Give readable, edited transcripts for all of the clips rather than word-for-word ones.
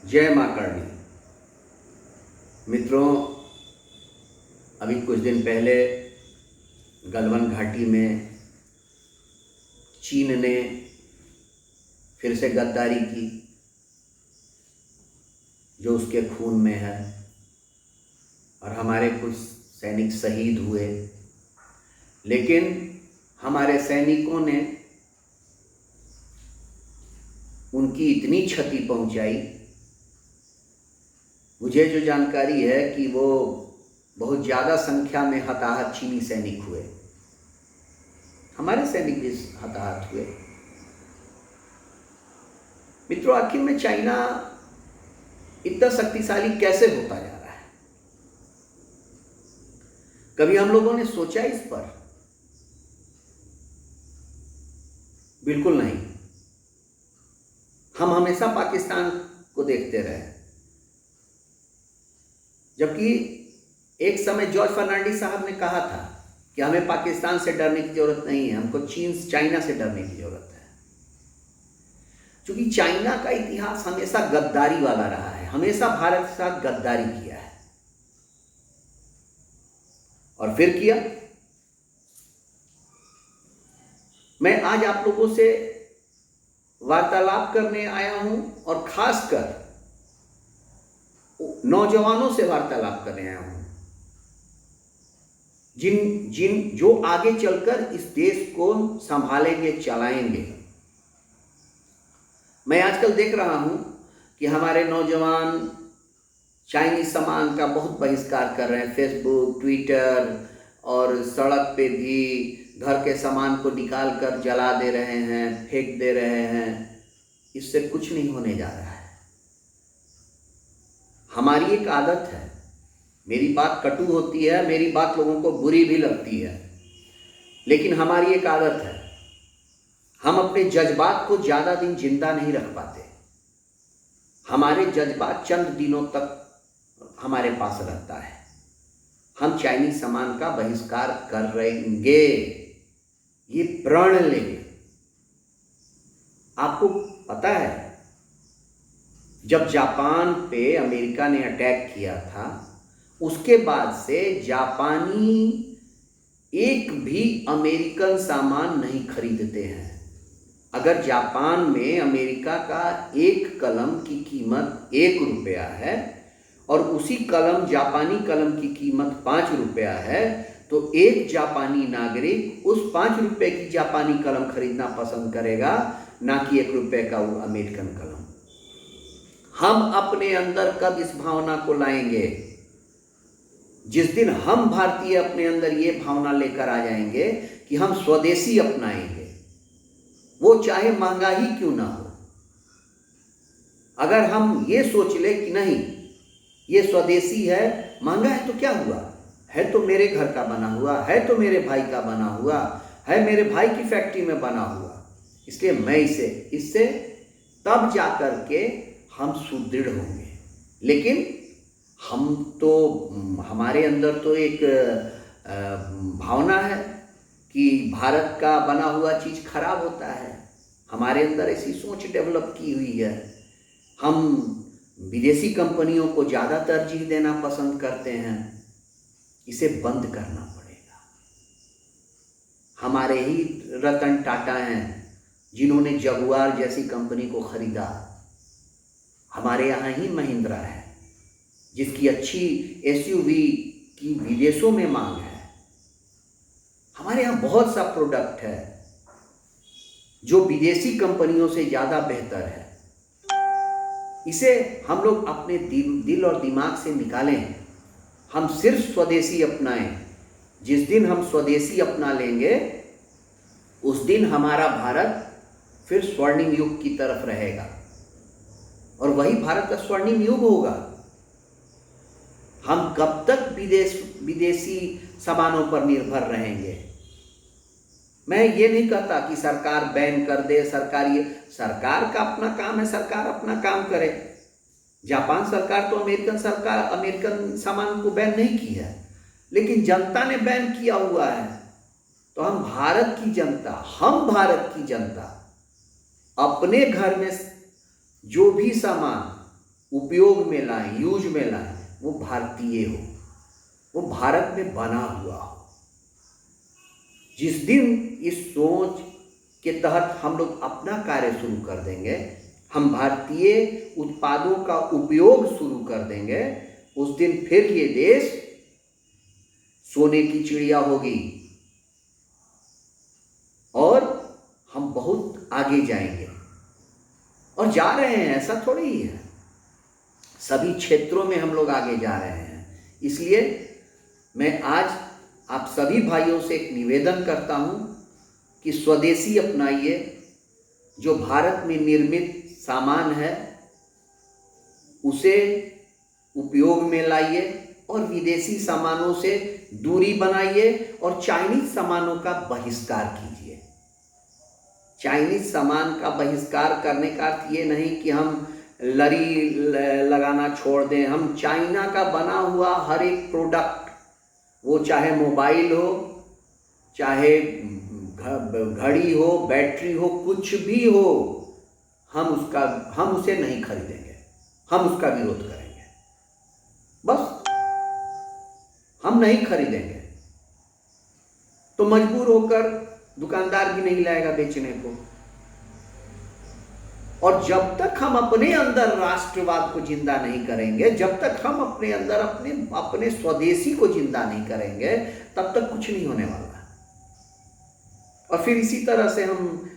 जय मां करणी। मित्रों, अभी कुछ दिन पहले गलवान घाटी में चीन ने फिर से गद्दारी की, जो उसके खून में है, और हमारे कुछ सैनिक शहीद हुए। लेकिन हमारे सैनिकों ने उनकी इतनी क्षति पहुंचाई। मुझे जो जानकारी है कि वो बहुत ज़्यादा संख्या में हताहत चीनी सैनिक हुए, हमारे सैनिक भी हताहत हुए। मित्रों, आखिर में चाइना इतना शक्तिशाली कैसे होता जा रहा है? कभी हम लोगों ने सोचा इस पर? बिल्कुल नहीं। हम हमेशा पाकिस्तान को देखते रहे, जबकि एक समय जॉर्ज फर्नांडिस साहब ने कहा था कि हमें पाकिस्तान से डरने की जरूरत नहीं है, हमको चाइना से डरने की जरूरत है। क्योंकि चाइना का इतिहास हमेशा गद्दारी वाला रहा है, हमेशा भारत के साथ गद्दारी किया है। और फिर किया। मैं आज आप लोगों से वार्तालाप करने आया हूं, और खासकर नौजवानों से वार्तालाप करने आया हूं, जो आगे चलकर इस देश को संभालेंगे, चलाएंगे। मैं आजकल देख रहा हूं कि हमारे नौजवान चाइनीज सामान का बहुत बहिष्कार कर रहे हैं। फेसबुक, ट्विटर और सड़क पे भी घर के सामान को निकाल कर जला दे रहे हैं, फेंक दे रहे हैं। इससे कुछ नहीं होने जा रहा है। हमारी एक आदत है, मेरी बात कटु होती है, मेरी बात लोगों को बुरी भी लगती है, लेकिन हमारी एक आदत है, हम अपने जज्बात को ज़्यादा दिन जिंदा नहीं रख पाते। हमारे जज्बात चंद दिनों तक हमारे पास रहता है। हम चाइनीज सामान का बहिष्कार कर रहेंगे, ये प्रण लेंगे। आपको पता है, जब जापान पे अमेरिका ने अटैक किया था, उसके बाद से जापानी एक भी अमेरिकन सामान नहीं खरीदते हैं। अगर जापान में अमेरिका का एक कलम की कीमत 1 रुपया है और उसी जापानी कलम की कीमत 5 रुपया है, तो एक जापानी नागरिक उस 5 रुपये की जापानी कलम खरीदना पसंद करेगा, ना कि 1 रुपये का वो अमेरिकन कलम। हम अपने अंदर कब इस भावना को लाएंगे? जिस दिन हम भारतीय अपने अंदर ये भावना लेकर आ जाएंगे कि हम स्वदेशी अपनाएंगे, वो चाहे महंगा ही क्यों ना हो। अगर हम ये सोच ले कि नहीं, ये स्वदेशी है, महंगा है तो क्या हुआ, है तो मेरे घर का बना हुआ, है तो मेरे भाई का बना हुआ, है मेरे भाई की फैक्ट्री में बना हुआ, इसलिए मैं इससे तब जा कर के हम सुदृढ़ होंगे। लेकिन हमारे अंदर तो एक भावना है कि भारत का बना हुआ चीज़ खराब होता है। हमारे अंदर ऐसी सोच डेवलप की हुई है। हम विदेशी कंपनियों को ज़्यादा तरजीह देना पसंद करते हैं। इसे बंद करना पड़ेगा। हमारे ही रतन टाटा हैं जिन्होंने जगुआर जैसी कंपनी को खरीदा। हमारे यहाँ ही महिंद्रा है जिसकी अच्छी एसयूवी की विदेशों में मांग है। हमारे यहाँ बहुत सा प्रोडक्ट है जो विदेशी कंपनियों से ज़्यादा बेहतर है। इसे हम लोग अपने दिल और दिमाग से निकालें। हम सिर्फ स्वदेशी अपनाएं। जिस दिन हम स्वदेशी अपना लेंगे, उस दिन हमारा भारत फिर स्वर्णिम युग की तरफ रहेगा, और वही भारत का स्वर्णिम युग होगा। हम कब तक विदेशी सामानों पर निर्भर रहेंगे? मैं ये नहीं कहता कि सरकार बैन कर दे। सरकार का अपना काम है, सरकार अपना काम करे। जापान सरकार तो अमेरिकन सामान को बैन नहीं की है, लेकिन जनता ने बैन किया हुआ है। तो हम भारत की जनता अपने घर में जो भी सामान उपयोग में लाएं, यूज में लाएं, वो भारतीय हो, वो भारत में बना हुआ हो। जिस दिन इस सोच के तहत हम लोग अपना कार्य शुरू कर देंगे, हम भारतीय उत्पादों का उपयोग शुरू कर देंगे, उस दिन फिर ये देश सोने की चिड़िया होगी और हम बहुत आगे जाएंगे। और जा रहे हैं, ऐसा थोड़ी ही है, सभी क्षेत्रों में हम लोग आगे जा रहे हैं। इसलिए मैं आज आप सभी भाइयों से एक निवेदन करता हूं कि स्वदेशी अपनाइए, जो भारत में निर्मित सामान है उसे उपयोग में लाइए और विदेशी सामानों से दूरी बनाइए और चाइनीज सामानों का बहिष्कार कीजिए। चाइनीज सामान का बहिष्कार करने का अर्थ ये नहीं कि हम लरी लगाना छोड़ दें। हम चाइना का बना हुआ हर एक प्रोडक्ट, वो चाहे मोबाइल हो, चाहे घड़ी हो, बैटरी हो, कुछ भी हो, हम उसे नहीं खरीदेंगे, हम उसका विरोध करेंगे। बस हम नहीं खरीदेंगे तो मजबूर होकर दुकानदार भी नहीं लाएगा बेचने को। और जब तक हम अपने अंदर राष्ट्रवाद को जिंदा नहीं करेंगे, जब तक हम अपने अंदर अपने स्वदेशी को जिंदा नहीं करेंगे, तब तक कुछ नहीं होने वाला। और फिर इसी तरह से हम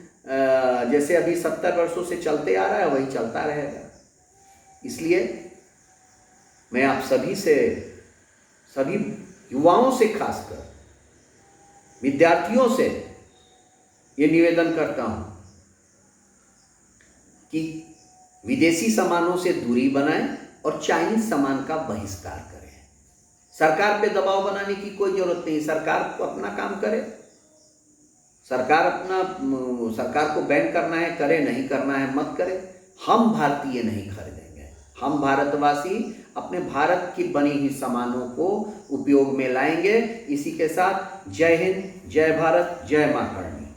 जैसे अभी 70 वर्षों से चलते आ रहा है वही चलता रहेगा। इसलिए मैं आप सभी से, सभी युवाओं से, खासकर विद्यार्थियों से ये निवेदन करता हूं कि विदेशी सामानों से दूरी बनाएं और चाइनीज सामान का बहिष्कार करें। सरकार पे दबाव बनाने की कोई जरूरत नहीं, सरकार को अपना काम करे। सरकार को बैन करना है करे, नहीं करना है मत करे। हम भारतीय नहीं खरीदेंगे, हम भारतवासी अपने भारत की बनी हुई सामानों को उपयोग में लाएंगे। इसी के साथ जय हिंद, जय भारत, जय मां करणी।